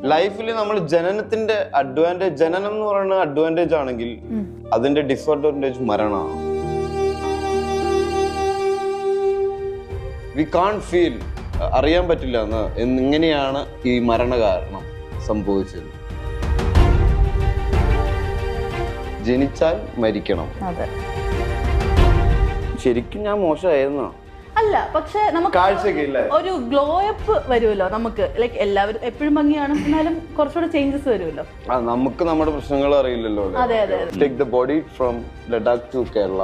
ലൈഫിൽ നമ്മൾ ജനനത്തിന്റെ അഡ്വാൻറ്റേജ്, ജനനം എന്ന് പറയുന്ന അഡ്വാൻറ്റേജ് ആണെങ്കിൽ അതിന്റെ ഡിസ്അഡ്വാൻറ്റേജ് മരണമാണ്. വി കാൺ ഫീൽ, അറിയാൻ പറ്റില്ല എന്ന് എങ്ങനെയാണ് ഈ മരണ കാരണം സംഭവിച്ചത്. ജനിച്ചാൽ മരിക്കണം. ശരിക്കും ഞാൻ മോശമായിരുന്നോ? അല്ല, പക്ഷെ നമുക്ക് ഒരു ഗ്ലോ അപ്പ് വരുമല്ലോ. നമുക്ക് ലൈക്ക് എല്ലാവരും എപ്പോഴും ഭംഗിയാണ്, എന്നാലും കുറച്ചുകൂടെ ചേഞ്ചസ് വരുമല്ലോ. നമുക്ക് നമ്മുടെ പ്രശ്നങ്ങൾ അറിയില്ലല്ലോ. Take the body from Ladakh to Kerala,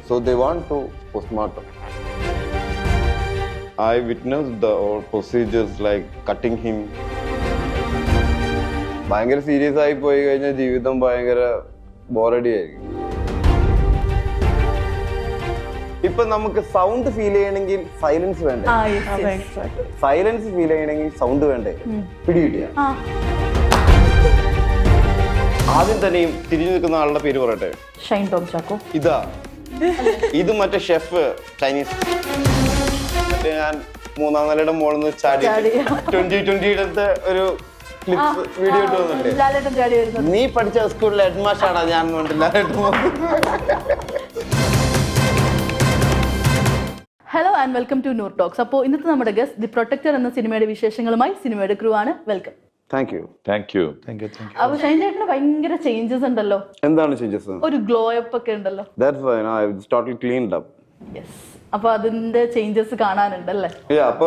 so they want to postmortem. I witnessed the all procedures like cutting him. ഭയങ്കര സീരിയസ് ആയി പോയി കഴിഞ്ഞാൽ ജീവിതം ഭയങ്കര ബോറടി ആയിരിക്കും. ഇപ്പൊ നമുക്ക് സൗണ്ട് ഫീൽ ചെയ്യണമെങ്കിൽ സൈലൻസ് വേണ്ടേ? സൈലൻസ് ഫീൽ ചെയ്യണമെങ്കിൽ സൗണ്ട് വേണ്ടേ? പിടികിട്ടിയ ആദ്യം തന്നെയും തിരിഞ്ഞു നിൽക്കുന്ന ആളുടെ പേര് പറയട്ടെ. ഷൈൻ ടോം ചാക്കോ. ഇത് മറ്റേ ഷെഫ് ചൈനീസ്. ഞാൻ 3-ാം നിലയുടെ മോളിൽ നിന്ന് ചാടി 2020 ഒരു ക്ലിപ്പ് വീഡിയോ ഇട്ട് വന്നില്ലേ? നീ പഠിച്ച സ്കൂളിലെ ഹെഡ്മാഷാണ് ഞാൻ. Hello and welcome to Noor talks. അപ്പോൾ ഇന്നത്തെ നമ്മുടെ ഗസ്റ്റ് ദി പ്രൊട്ടക്ടർ എന്ന സിനിമയുടെ വിശേഷങ്ങളുമായി സിനിമയുടെ ക്രൂ ആണ്. വെൽക്കം. Thank you. അപ്പൊ ഷൈൻ ചേട്ടന് ഭയങ്കര ചേഞ്ചസ് ഉണ്ടല്ലോ. എന്താണ് ചേഞ്ചസ്? ഒരു ഗ്ലോ അപ്പ് ഒക്കെ ഉണ്ടല്ലോ. That's fine. I totally cleaned up. Yes. അപ്പൊ അതിന്റെ ചേഞ്ചസ് കാണാനുണ്ടല്ലേ? അപ്പൊ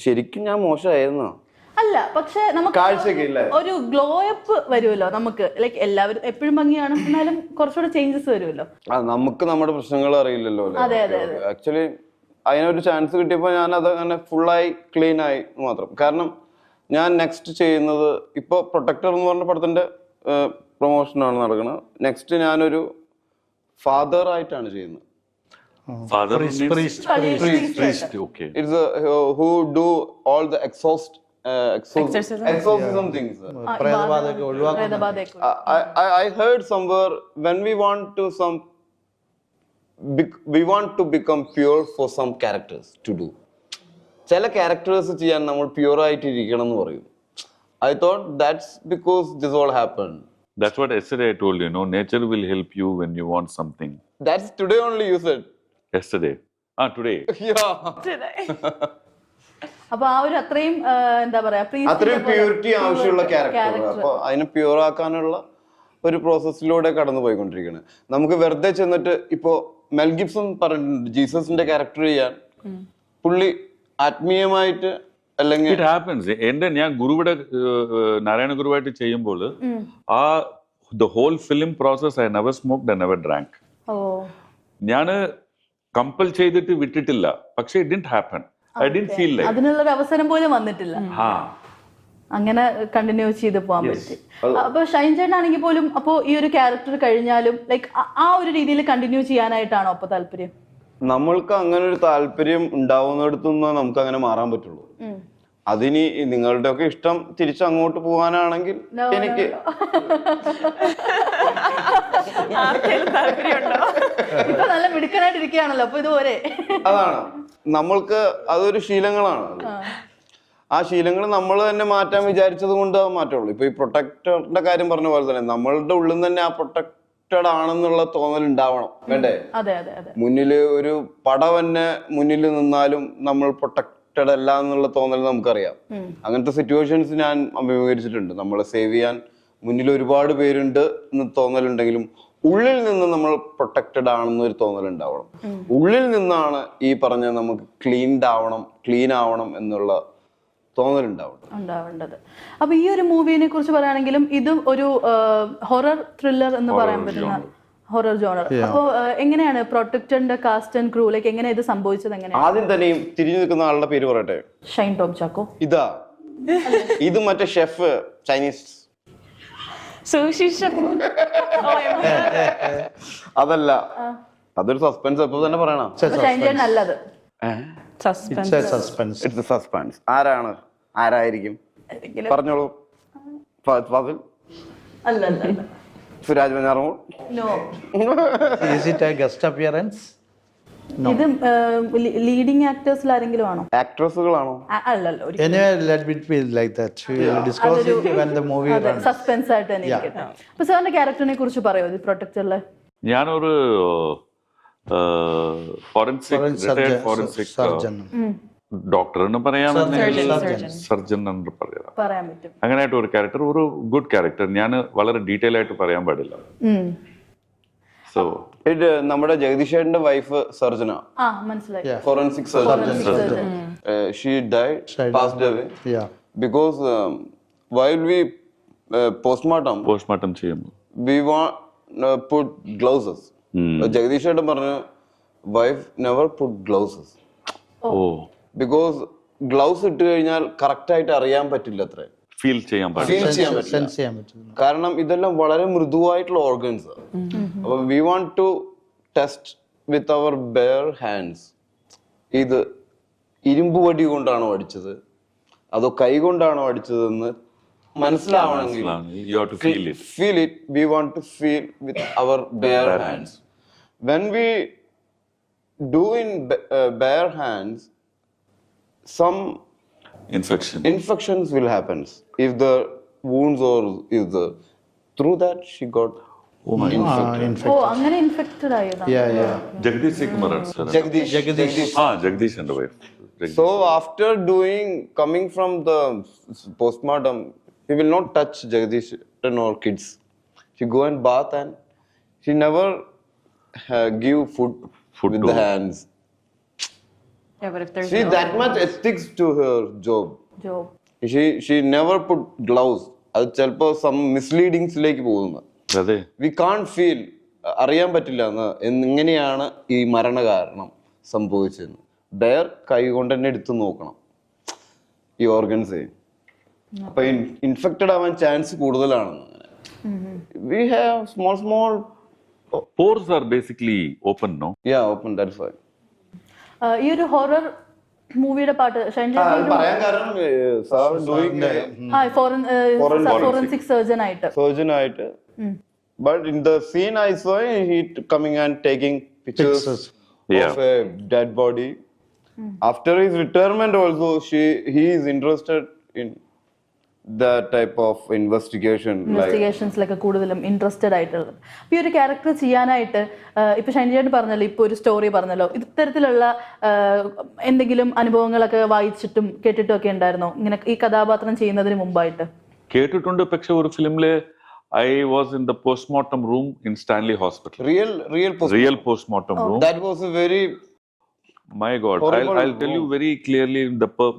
ശരിക്കും ഞാൻ മോശമായിരുന്നോ? അല്ല, പക്ഷെ നമുക്ക് ഒരു ഗ്ലോ അപ്പ് വരുമല്ലോ. നമുക്ക് ലൈക്ക് എല്ലാവരും എപ്പോഴും ഭംഗിയാണ്, എന്നാലും കുറച്ചുകൂടെ ചേഞ്ചസ് വരുമല്ലോ. നമുക്ക് നമ്മുടെ പ്രശ്നങ്ങൾ അറിയില്ലല്ലോ. ആക്ച്വലി അതിനൊരു ചാൻസ് കിട്ടിയപ്പോ ഞാൻ അത് അങ്ങനെ ഫുള്ളായി ക്ലീൻ ആയി മാത്രം. കാരണം ഞാൻ നെക്സ്റ്റ് ചെയ്യുന്നത് ഇപ്പൊ പ്രൊട്ടക്ടർ എന്ന് പറഞ്ഞ പടത്തിന്റെ പ്രൊമോഷനാണ് നടക്കുന്നത്. നെക്സ്റ്റ് ഞാനൊരു ഫാദർ ആയിട്ടാണ് ചെയ്യുന്നത്. Father priest. Okay. It's who do all the exorcism things. I heard somewhere when we want to become pure for some characters to do. ചില ക്യാരക്ടേഴ്സ് ചെയ്യാൻ നമ്മൾ പ്യൂർ ആയിട്ട് ഇരിക്കണം എന്ന് പറയും. I thought that's because this all happened. That's what yesterday I told you. No, nature will help you when you want something. That's today only you said. Yesterday. Today. അപ്പൊ ആ ഒരു അത്രയും എന്താ പറയാ, അത്രയും പ്യൂരിറ്റി ആവശ്യമുള്ള ക്യാരക്ടർ. അപ്പൊ അതിനെ പ്യൂർ ആക്കാനുള്ള ഒരു പ്രോസസ്സിലൂടെ കടന്നു പോയിക്കൊണ്ടിരിക്കുകയാണ്. നമുക്ക് വെറുതെ ചെന്നിട്ട് ഇപ്പോ മെൽ ഗിബ്സൺ പറഞ്ഞിട്ടുണ്ട് ജീസസിന്റെ ക്യാരക്ടർ ചെയ്യാൻ പുള്ളി ആത്മീയമായിട്ട് അല്ലെങ്കിൽ ഇറ്റ് ഹാപ്പൻസ്. എന്റെ ഞാൻ ഗുരുവിടെ നാരായണ ഗുരുവായിട്ട് ചെയ്യുമ്പോൾ the whole film process I never smoked, I never drank. ഞാന് കമ്പൽ ചെയ്തിട്ട് വിട്ടിട്ടില്ല, പക്ഷെ it didn't happen. I didn't feel like അതിനുള്ളൊരു അവസരം പോലും വന്നിട്ടില്ല. അങ്ങനെ കണ്ടിന്യൂ ചെയ്ത് പോകാൻ പറ്റി. അപ്പൊ ഷൈൻ ചേട്ടനാണെങ്കിൽ പോലും അപ്പോ ഈ ഒരു ക്യാരക്ടർ കഴിഞ്ഞാലും ലൈക്ക് ആ ഒരു രീതിയിൽ കണ്ടിന്യൂ ചെയ്യാനായിട്ടാണോ അപ്പൊ താല്പര്യം? നമ്മൾക്ക് അങ്ങനെ ഒരു താല്പര്യം ഉണ്ടാവുന്നിടത്തുനിന്ന് നമുക്ക് അങ്ങനെ മാറാൻ പറ്റുള്ളൂ. അതിനി നിങ്ങളുടെ ഒക്കെ ഇഷ്ടം തിരിച്ച് അങ്ങോട്ട് പോകാനാണെങ്കിൽ എനിക്ക് ഇപ്പൊ നല്ല മിടുക്കനായിട്ടിരിക്കുകയാണല്ലോ. അപ്പൊ ഇതുപോലെ അതാണ് നമ്മൾക്ക് അതൊരു ശീലങ്ങളാണ്. ആ ശീലങ്ങൾ നമ്മൾ തന്നെ മാറ്റാൻ വിചാരിച്ചത് കൊണ്ട് അത് മാറ്റുള്ളൂ. ഇപ്പൊ ഈ പ്രൊട്ടക്ടറിന്റെ കാര്യം പറഞ്ഞ പോലെ തന്നെ നമ്മളുടെ ഉള്ളിൽ തന്നെ ആ പ്രൊട്ടക്റ്റഡ് ആണെന്നുള്ള തോന്നൽ ഉണ്ടാവണം, വേണ്ടേ? മുന്നില് ഒരു പടം തന്നെ മുന്നിൽ നിന്നാലും നമ്മൾ പ്രൊട്ടക്റ്റഡ് അല്ല എന്നുള്ള തോന്നൽ നമുക്കറിയാം. അങ്ങനത്തെ സിറ്റുവേഷൻസ് ഞാൻ അഭിമുഖീകരിച്ചിട്ടുണ്ട്. നമ്മളെ സേവ് ചെയ്യാൻ മുന്നിൽ ഒരുപാട് പേരുണ്ട് എന്ന് തോന്നലുണ്ടെങ്കിലും ഉള്ളിൽ നിന്ന് നമ്മൾ പ്രൊട്ടക്റ്റഡ് ആണെന്നൊരു തോന്നൽ ഉണ്ടാവണം. ഉള്ളിൽ നിന്നാണ് ഈ പറഞ്ഞ നമുക്ക് ക്ലീൻ ആവണം എന്നുള്ള ഉണ്ടാവേണ്ടത്. അപ്പൊ ഈ ഒരു മൂവിനെ കുറിച്ച് പറയുകയാണെങ്കിലും ഇതും ഒരു ഹൊറർ ത്രില്ലർ എന്ന് പറയാൻ പറ്റുന്ന ഹൊറർ ജോണർ. അപ്പൊ എങ്ങനെയാണ് പ്രൊട്ടക്ടറിന്റെ കാസ്റ്റ് ആൻഡ് ക്രൂ ലൈക്ക് എങ്ങനെ ഇത് സംഭവിച്ചത്? എങ്ങനെയാണ്? ആദ്യം തന്നെയും തിരിഞ്ഞു നിൽക്കുന്ന ആളുടെ പേര് പറയട്ടെ. ഷൈൻ ടോം ചാക്കോ. ഇത് മറ്റേ ഷെഫ് ചൈനീസ്. അതല്ല, അതൊരു സസ്പെൻസ്. എപ്പോ തന്നെ പറയണം. സസ്പെൻസ്. ആരായിരിക്കും? പറഞ്ഞോളൂ. ഫാസിൽ? അല്ല. Suraj Venjaramoodu? No. Is it a guest appearance? ഇത് ലീഡിങ് ആക്ടേഴ്സിൽ ആരെങ്കിലും ആണോ? ആക്ട്രസുകളാണോ? അല്ലല്ലോ, Anyway, let it be like that. We will discuss it when the movie runs. Suspense ആയിട്ട് തന്നെ ഇരിക്കട്ടെ. അപ്പൊ സാറിന്റെ ക്യാരക്ടറിനെ കുറിച്ച് പറയോ ഈ പ്രൊട്ടക്ടറിലെ? ഞാനൊരു റിട്ടയർഡ് ഫോറൻസിക് surgeon. ഡോക്ടർ എന്ന് പറയാമെങ്കിൽ സർജൻ എന്ന് പറയാൻ പറ്റും. അങ്ങനെയായിട്ട് ഒരു ക്യാരക്ടർ, ഒരു ഗുഡ് ക്യാരക്ടർ. ഞാൻ വളരെ ഡീറ്റെയിൽ ആയിട്ട് പറയാൻ പാടില്ല. സോ ഇത് നമ്മുടെ ജഗദീഷേട്ടന്റെ വൈഫ് സർജന, മനസ്സിലായി. Forensic surgeon. She died, passed away. Yeah. Because while we postmortem ചെയ്യുമ്പോൾ we want put gloves. ജഗദീഷേട്ടൻ പറഞ്ഞു വൈഫ് നെവർ പുട്ട് ഗ്ലൗസസ്. ഓ, ബിക്കോസ് ഗ്ലൗസ് ഇട്ട് കഴിഞ്ഞാൽ കറക്റ്റ് ആയിട്ട് അറിയാൻ പറ്റില്ല, അത്ര ഫീൽ ചെയ്യാൻ പാടില്ല. Sense ചെയ്യാൻ പറ്റും. കാരണം ഇതെല്ലാം വളരെ മൃദുവായിട്ടുള്ള ഓർഗൻസ്. അപ്പൊ we want to test with our bare hands. ഇത് ഇരുമ്പ് വടി കൊണ്ടാണോ അടിച്ചത് അതോ കൈ കൊണ്ടാണോ അടിച്ചതെന്ന് മനസ്സിലാവണമെങ്കിൽ You have to feel it. feel it. We want to feel with our bare hands. When we do in bare hands, some infections will happen. If the wounds or if the through that she got അങ്ങനെ infected ആയതാണ്. Yeah. Jagdish Kumar sir. Jagdish എന്റെ wife. So after coming from the postmortem, he will not touch Jagdish or kids. She go and bath and she never give food with to the hands. Yeah, but if there's She that much ethics to her job. She never put gloves. അത് ചിലപ്പോ some misleadingsലേക്ക് പോകുന്നു. അതെ, We can't feel, അറിയാൻ പറ്റില്ല എങ്ങനെയാണ് ഈ മരണകാരണം സംഭവിച്ചതെന്ന്. ബെയർ കൈ കൊണ്ട് തന്നെ എടുത്തു നോക്കണം ഈ ഓർഗൻസ്. അപ്പൊ ഇൻഫെക്റ്റഡ് ആവാൻ ചാൻസ് കൂടുതലാണെന്ന്. We have small pores are basically open, no? yeah, open, that's why. ഈ ഒരു ഹൊറർ മൂവിയുടെ പാട്ട് പറയാൻ കാരണം സാർ ഡൂയിങ് ഫോറൻസിക് സർജൻ ആയിട്ട് സർജൻ ആയിട്ട്. But in the scene I saw he coming and taking pictures of a dead body. After his retirement also he is interested in that type of ഇൻവെസ്റ്റിഗേഷൻസിലൊക്കെ കൂടുതലും interested ആയിട്ടുള്ളത്. അപ്പോൾ ഈ ഒരു character ചെയ്യാനായിട്ട് ഇപ്പൊ ഷൈൻചേട്ടൻ പറഞ്ഞല്ലോ, ഇപ്പൊ ഒരു സ്റ്റോറി പറഞ്ഞല്ലോ, ഇത്തരത്തിലുള്ള എന്തെങ്കിലും അനുഭവങ്ങളൊക്കെ വായിച്ചിട്ടും കേട്ടിട്ടും ഒക്കെ ഉണ്ടായിരുന്നോ ഇങ്ങനെ ഈ കഥാപാത്രം ചെയ്യുന്നതിന് മുമ്പായിട്ട്? കേട്ടിട്ടുണ്ട്, പക്ഷെ ഒരു ഫിലിമില് I was in the postmortem room in Stanley Hospital. Real postmortem room. That was a very My God, I'll tell you very clearly,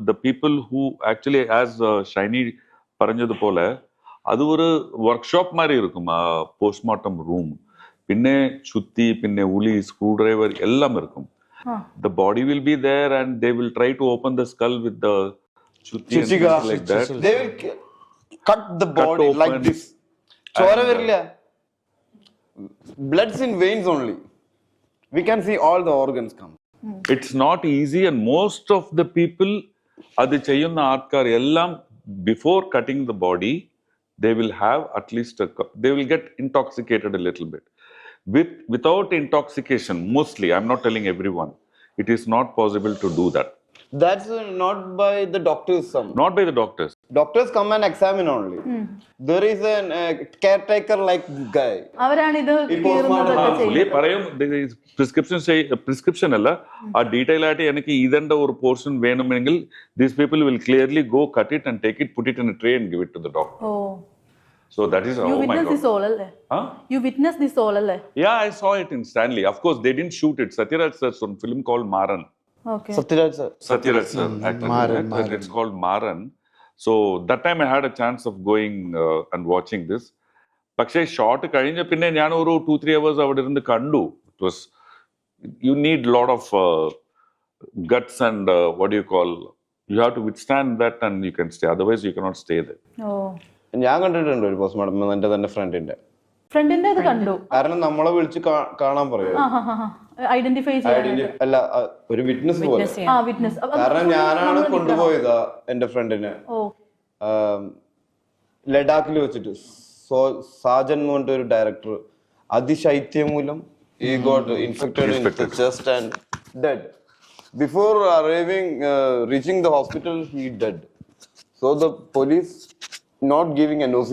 the people who actually, as Shiny പറഞ്ഞതുപോലെ അത് ഒരു വർക്ക്ഷോപ്പ് മാതിരി இருக்கும் പോസ്റ്റ്മോർട്ടം റൂം. പിന്നെ ചുത്തി, പിന്നെ ഉളി, screw driver എല്ലാം இருக்கும். The body will be there and they will try to open the skull with the chutti and things like that. They will cut the body like this. ചോര വരില്ല, bloods in veins only. We can see all the organs come. It's not easy, and most of the people അത് ചെയ്യുന്ന ആൾക്കാർ എല്ലാം before cutting the body they will have at least they will get intoxicated a little bit. Without intoxication, mostly, I'm not telling everyone, it is not possible to do that. That's not by the doctors. Not by the doctors. Doctors come and examine only. There is a caretaker like guy. അവരാണ് ഇത് കീറുന്നതൊക്കെ ചെയ്യുന്നത്. പറയും prescription അല്ല, ആ detail ആയിട്ട് എനിക്ക് ഇതിന്റെ ഒരു പോർഷൻ വേണമെങ്കിൽ these people will clearly go cut it and take it, put it in a tray and give it to the doctor. So that is You witnessed this all, alle? You witnessed this all, alle? Yeah, I saw it in Stanley. Of course, they didn't shoot it. Satyaraj sir's one film called Maran. Okay. Satyaraj sir. Satyaraj sir. Maran. It's called Maran. So that time I had a chance of going and watching this. പക്ഷേ shot കഴിഞ്ഞ പിന്നെ ഞാൻ ഒരു 2-3 hours അവിടെ ഇരുന്ന് കണ്ടു. It was, you need lot of guts and what do you call, you have to withstand that and you can stay, otherwise you cannot stay there. ഞാൻ കണ്ടിട്ടുണ്ട് ഒരു പോസ്റ്റ്മോർട്ടം, എന്റെ തന്നെ ഫ്രണ്ടിന്റെ ഇത് കണ്ടു. കാരണം നമ്മളെ വിളിച്ച് കാണാൻ പറയും, ഐഡന്റിഫൈ ചെയ്യാൻ, അല്ല ഒരു വിറ്റ്നസ് പോലെ. കാരണം ഞാനാണ് കൊണ്ടുപോയത് എന്റെ ഫ്രണ്ടിനെ ലഡാക്കിൽ വെച്ചിട്ട്. സാജൻ എന്ന് പറഞ്ഞിട്ട് ഒരു ഡയറക്ടർ അതിശൈത്യം മൂലം He got infected in the chest and dead. Before reaching the hospital, he dead. So the police not giving a NOC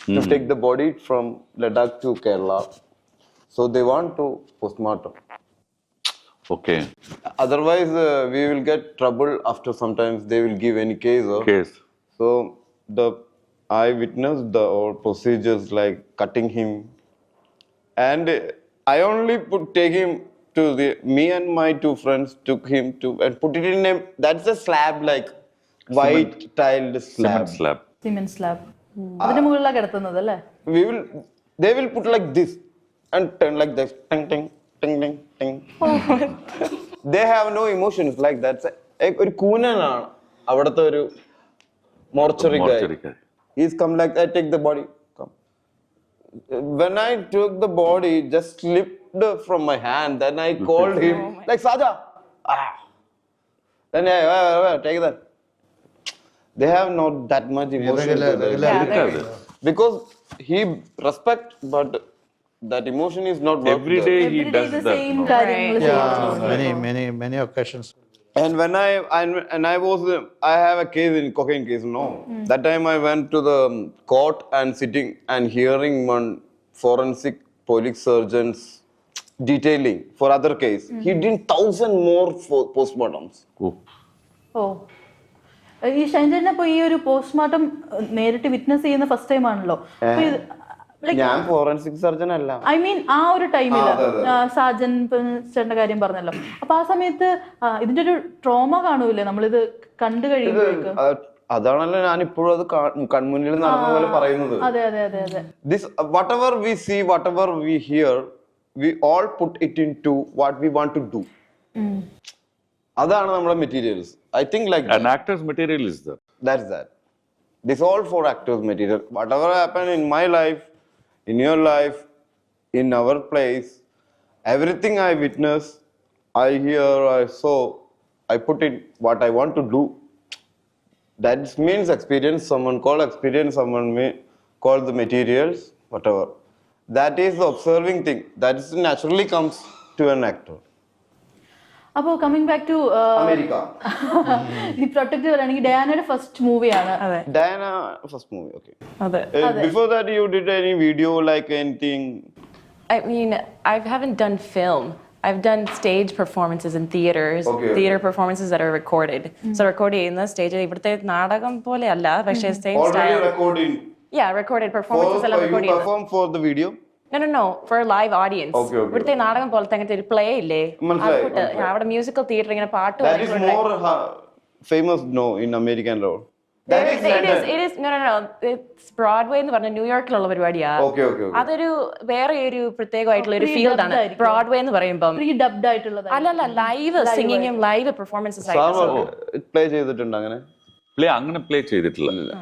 to take the body from Ladakh to Kerala. So they want to postmortem. Okay. Otherwise, we will get trouble after sometimes they will give any case. Case. So I witnessed the all procedures like cutting him, and I only take him to me and my 2 friends took him to and put it in that's a slab like white tiled slab. Cement slab. Cement slab അതിന്റെ മുകളിലാണ് കിടത്തുന്നത് അല്ലേ? They will put like this and turn like this, ting ting ting ting ting. They have no emotions like that. ഒരു കൂനനാണ് അവിടുത്തെ ഒരു mortuary guy. He's come like that, take the body. Come. When I took the body, just slipped from my hand. Then I called him like Saja. Then take that. They have not that much emotion because he respect, but that emotion is not worked Every there. day he does the that. same no? കാര്യങ്ങൾ Yeah, many occasions. And when I have a case in cocaine case. No, that time I went to the court and sitting and hearing one forensic police surgeons detailing for other case. He did 1,000 more postmortems. Oh. ഓ, ഈ ഷൈൻചേട്ടനെ ഇപ്പൊ ഈ ഒരു postmortem നേരിട്ട് witness ചെയ്യുന്ന first time ആണല്ലോ. ഞാൻ forensic surgeon അല്ല. I mean ആ ഒരു ടൈമില് സാജൻ ചേട്ടന്റെ കാര്യം പറഞ്ഞല്ലോ. അപ്പൊ ആ സമയത്ത് ഇതിന്റെ ഒരു ട്രോമ കാണൂലേ നമ്മളിത് കണ്ടു കഴിയുമ്പോഴേക്കും? അതാണല്ലോ ഞാൻ ഇപ്പോഴും അത് കൺമുന്നിൽ നടന്ന പോലെ പറയുന്നത്. അതെ അതെ അതെ അതെ. This whatever we see, whatever we hear, we all put it into what we want to do. അതാണ് നമ്മുടെ materials. I think like An actor's material is there. that's that. This all for actors material. Whatever happened in my life, in your life, in our place, everything I witnessed, I hear, I saw, I put it what I want to do. That means experience. Someone call experience, someone may call the materials, whatever. That is the observing thing. That is naturally comes to an actor. അപ്പോ coming back to America. ഈ protect പറയുകയാണെങ്കിൽ ഡയാനയുടെ first മൂവിയാണ്. Diana, first movie, okay. അതെ. Before that, you did any video like anything? I mean, I haven't done film. I've done stage performances in theaters, theater performances that are recorded. So record ചെയ്യുന്ന stage ഇവിടുത്തെ നാടകം പോലെ അല്ല, പക്ഷേ same Already style. recording. Yeah, recorded performances എല്ലാം You record ചെയ്യുന്നത്. perform for the video? No, for a live audience. Okay. ഇവിടുത്തെ നാടകം പോലത്തെ അങ്ങനത്തെ ഒരു പ്ലേ ഇല്ലേ, മനസ്സിലായി. അവിടെ മ്യൂസിക്കൽ തിയേറ്റർ ഇങ്ങനെ പാട്ട് That is more famous, no, in American law. That is it is no it's Broadway എന്ന് പറഞ്ഞ ന്യൂയോർക്കിലുള്ള പരിപാടിയാ. Okay. അതൊരു വേറെ ഒരു പ്രത്യേകമായിട്ടുള്ള ഒരു ഫീൽഡ് ആണ് ബ്രോഡ്വേ എന്ന് പറയുമ്പോൾ. പ്രീ ഡബ്ഡ് ആയിട്ടുള്ളത് അല്ലല്ല, ലൈവ് സിംഗിങ്ങും ലൈവ് പെർഫോമൻസസ് ആയിട്ട് പ്ലേ ചെയ്തിട്ടുണ്ട് അങ്ങനെ? അങ്ങനെ പ്ലേ ചെയ്തിട്ടില്ല.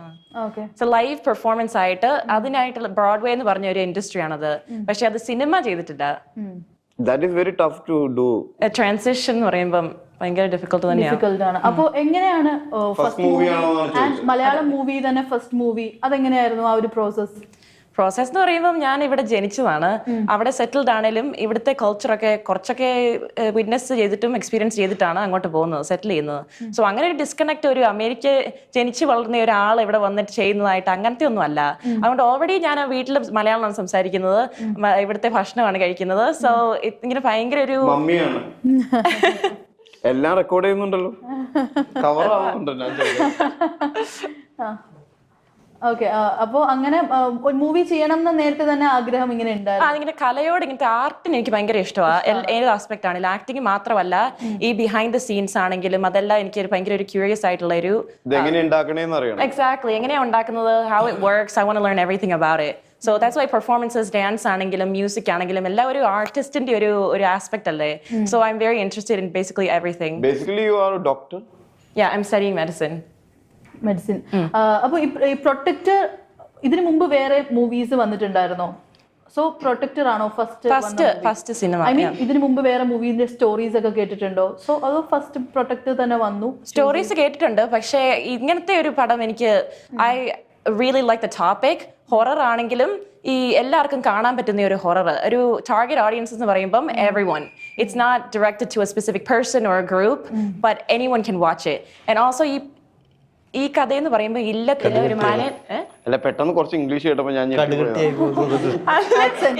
ഓക്കെ. സോ ലൈവ് പെർഫോമൻസ് ആയിട്ട് അതിനായിട്ടുള്ള ബ്രോഡ്വേ എന്ന് പറഞ്ഞ ഒരു ഇൻഡസ്ട്രി ആണത്. പക്ഷെ അത് സിനിമ ചെയ്തിട്ടില്ല. That is very tough to do. Transition എന്ന് പറയുമ്പോൾ ഭയങ്കര ഡിഫിക്കൽട്ട് തന്നെയാണ്. ഡിഫിക്കൽട്ട് ആണ്. അപ്പോ എങ്ങനെയാണ് first movie and Malayalam movie തന്നെ ഫസ്റ്റ് മൂവി, അതെങ്ങനെയായിരുന്നു ആ ഒരു പ്രോസസ് എന്ന് പറയുമ്പോൾ ഞാൻ ഇവിടെ ജനിച്ചതാണ്, അവിടെ സെറ്റിൽഡ് ആണെങ്കിലും ഇവിടുത്തെ കൾച്ചറൊക്കെ കുറച്ചൊക്കെ വിറ്റ്നസ് ചെയ്തിട്ടും എക്സ്പീരിയൻസ് ചെയ്തിട്ടാണ് അങ്ങോട്ട് പോകുന്നത്, സെറ്റിൽ ചെയ്യുന്നത്. സോ അങ്ങനെ ഒരു ഡിസ്കണക്ട് ഒരു അമേരിക്ക ജനിച്ച് വളർന്ന ഒരാൾ ഇവിടെ വന്നിട്ട് ചെയ്യുന്നതായിട്ട് അങ്ങനത്തെ ഒന്നും അല്ല. അതുകൊണ്ട് ഓൾറെഡി ഞാൻ വീട്ടിൽ മലയാളമാണ് സംസാരിക്കുന്നത്, ഇവിടുത്തെ ഭക്ഷണമാണ് കഴിക്കുന്നത്. സോ ഇങ്ങനെ ഭയങ്കര ഒരു എല്ലാം റെക്കോർഡ് ചെയ്യുന്നുണ്ടല്ലോ, കവർ ആവുന്നുണ്ടല്ലോ. ഓക്കെ. അപ്പോ അങ്ങനെ ഒരു മൂവി ചെയ്യണം എന്ന് നേരത്തെ തന്നെ ആഗ്രഹം ഇങ്ങനെ ഉണ്ടായിരുന്നു? അതിങ്ങനെ കലയോട് ഇങ്ങനത്തെ ആർട്ടിന് എനിക്ക് ഭയങ്കര ഇഷ്ടമാണ്. ഏത് ആസ്പെക്ട് ആണെങ്കിലും, ആക്ടിങ് മാത്രമല്ല ഈ ബിഹൈൻഡ് ദ സീൻസ് ആണെങ്കിലും അതെല്ലാം എനിക്ക് ഭയങ്കര ഒരു ക്യൂരിയസ് ആയിട്ടുള്ള ഒരു എക്സാക്ട്ലി എങ്ങനെയാണ് ഉണ്ടാക്കുന്നത്, how it works, I want to learn everything about it. So that's why performances, dance ആണെങ്കിലും മ്യൂസിക് ആണെങ്കിലും എല്ലാം ഒരു ആർട്ടിസ്റ്റിന്റെ ഒരു ആസ്പെക്ട് അല്ലേ. So I am very interested in basically everything. Basically you are a doctor? Yeah, I'm studying medicine. അപ്പൊ ഈ protector ഇതിനു മുമ്പ് വേറെ മൂവീസ് വന്നിട്ടുണ്ടായിരുന്നോ? സോ പ്രൊട്ടക്ടർ ആണോ ഫസ്റ്റ് സിനിമ? ഐ മീൻ ഇതിനു മുമ്പ് വേറെ മൂവീന്റെ സ്റ്റോറീസ് ഒക്കെ കേട്ടിട്ടുണ്ടോ? സോ അതോ ഫസ്റ്റ് പ്രൊട്ടക്ടർ തന്നെ വന്നു? സ്റ്റോറീസ് കേട്ടിട്ടുണ്ട്, പക്ഷേ ഇങ്ങനത്തെ ഒരു പടം എനിക്ക് really like the topic. Horror ആണെങ്കിലും ഈ എല്ലാവർക്കും കാണാൻ പറ്റുന്ന ഒരു ഹൊറർ, ഒരു ടാർഗറ്റ് ഓഡിയൻസ് എന്ന് പറയുമ്പം everyone. It's not directed to a specific person or a group, but anyone can watch it. And also ഈ കഥ എന്ന് പറയുമ്പോൾ ഇല്ലത്തിലെ ഒരു അല്ല പെട്ടെന്ന് കുറച്ച് ഇംഗ്ലീഷ് കേട്ടപ്പോ ഞാൻ